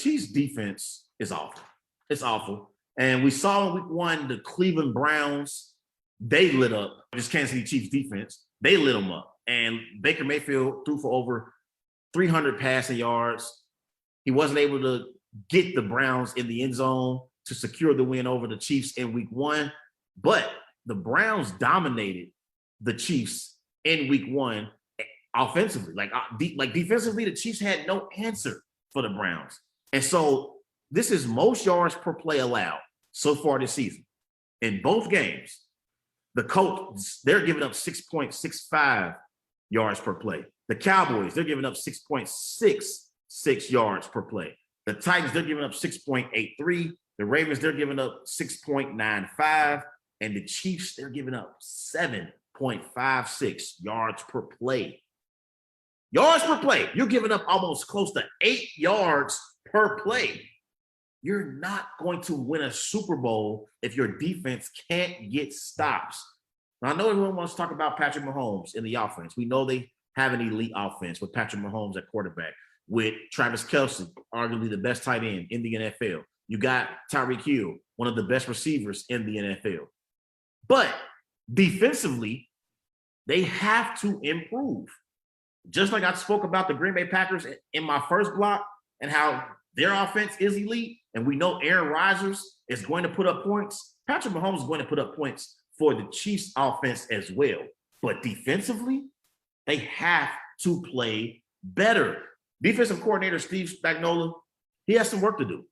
Chiefs defense is awful. It's awful. And we saw in week 1, the Cleveland Browns, they lit up this Kansas City Chiefs defense. They lit them up. And Baker Mayfield threw for over 300 passing yards. He wasn't able to get the Browns in the end zone to secure the win over the Chiefs in week 1. But the Browns dominated the Chiefs in week 1 offensively. Like defensively, the Chiefs had no answer for the Browns. And so this is most yards per play allowed so far this season. In both games, the Colts, they're giving up 6.65 yards per play. The Cowboys, they're giving up 6.66 yards per play. The Titans, they're giving up 6.83. The Ravens, they're giving up 6.95. And the Chiefs, they're giving up 7.56 yards per play. Yards per play. You're giving up almost close to 8 yards per play. You're not going to win a Super Bowl if your defense can't get stops. Now, I know everyone wants to talk about Patrick Mahomes in the offense. We know they have an elite offense with Patrick Mahomes at quarterback, with Travis Kelce, arguably the best tight end in the NFL. You got Tyreek Hill, one of the best receivers in the NFL. But defensively, they have to improve. Just like I spoke about the Green Bay Packers in my first block and how their offense is elite, and we know Aaron Rodgers is going to put up points, Patrick Mahomes is going to put up points for the Chiefs offense as well. But defensively, they have to play better. Defensive coordinator Steve Spagnuolo, he has some work to do.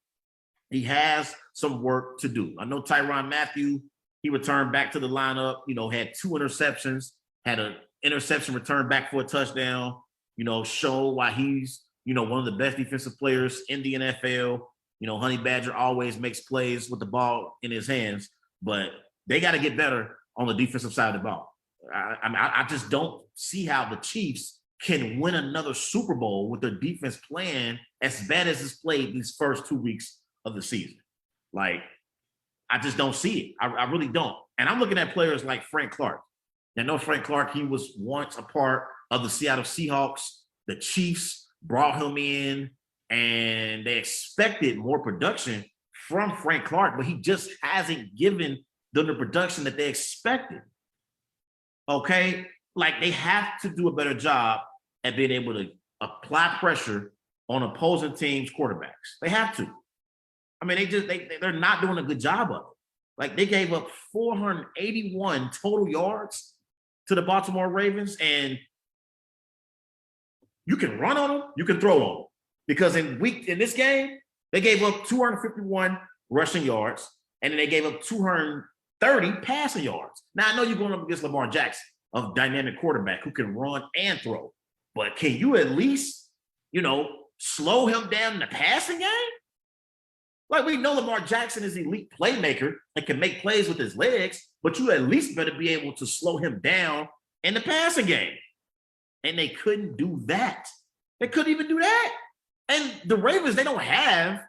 He has some work to do. I know Tyrann Mathieu, he returned back to the lineup, had 2 interceptions, had an interception returned back for a touchdown, show why he's, one of the best defensive players in the NFL. Honey Badger always makes plays with the ball in his hands, but they got to get better on the defensive side of the ball. I just don't see how the Chiefs can win another Super Bowl with their defense playing as bad as it's played these first 2 weeks of the season. Like, I just don't see it. I really don't. And I'm looking at players like Frank Clark. I know Frank Clark, he was once a part of the Seattle Seahawks. The Chiefs brought him in, and they expected more production from Frank Clark, but he just hasn't given them the production that they expected. Okay? Like, they have to do a better job at being able to apply pressure on opposing teams' quarterbacks. They have to. I mean, they're not doing a good job of it. Like, they gave up 481 total yards to the Baltimore Ravens, and you can run on them, you can throw on them. Because in this game, they gave up 251 rushing yards, and then they gave up 230 passing yards. Now, I know you're going up against Lamar Jackson, a dynamic quarterback who can run and throw. But can you at least, slow him down in the passing game? Like, we know Lamar Jackson is an elite playmaker and can make plays with his legs, but you at least better be able to slow him down in the passing game. And they couldn't do that. They couldn't even do that. And the Ravens, they don't have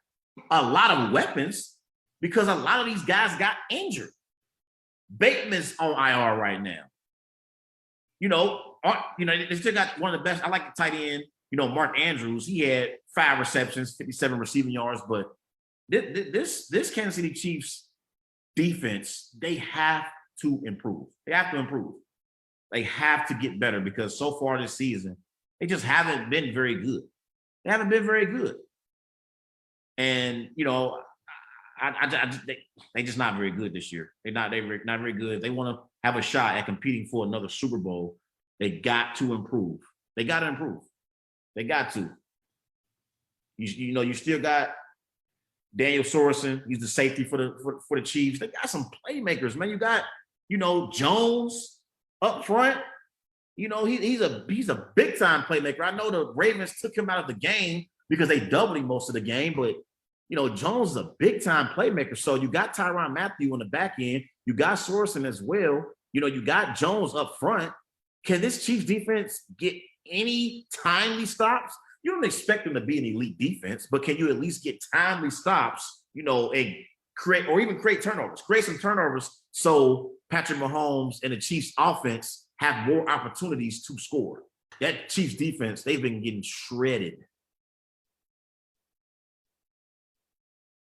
a lot of weapons because a lot of these guys got injured. Bateman's on IR right now. They still got one of the best. I like the tight end, Mark Andrews. He had 5 receptions, 57 receiving yards, but this Kansas City Chiefs defense, they have to improve. They have to improve. They have to get better because so far this season, they just haven't been very good. They haven't been very good. And, they just not very good this year. They're not very good. If they want to have a shot at competing for another Super Bowl, they got to improve. They got to improve. They got to. You still got Daniel Sorensen. He's the safety for the Chiefs. They got some playmakers, man. You got, Jones up front. He's a big time playmaker. I know the Ravens took him out of the game because they doubled him most of the game, but Jones is a big time playmaker. So you got Tyrann Mathieu on the back end. You got Sorensen as well. You got Jones up front. Can this Chiefs defense get any timely stops? You don't expect them to be an elite defense, but can you at least get timely stops, and create turnovers? Create some turnovers so Patrick Mahomes and the Chiefs offense have more opportunities to score. That Chiefs defense, they've been getting shredded.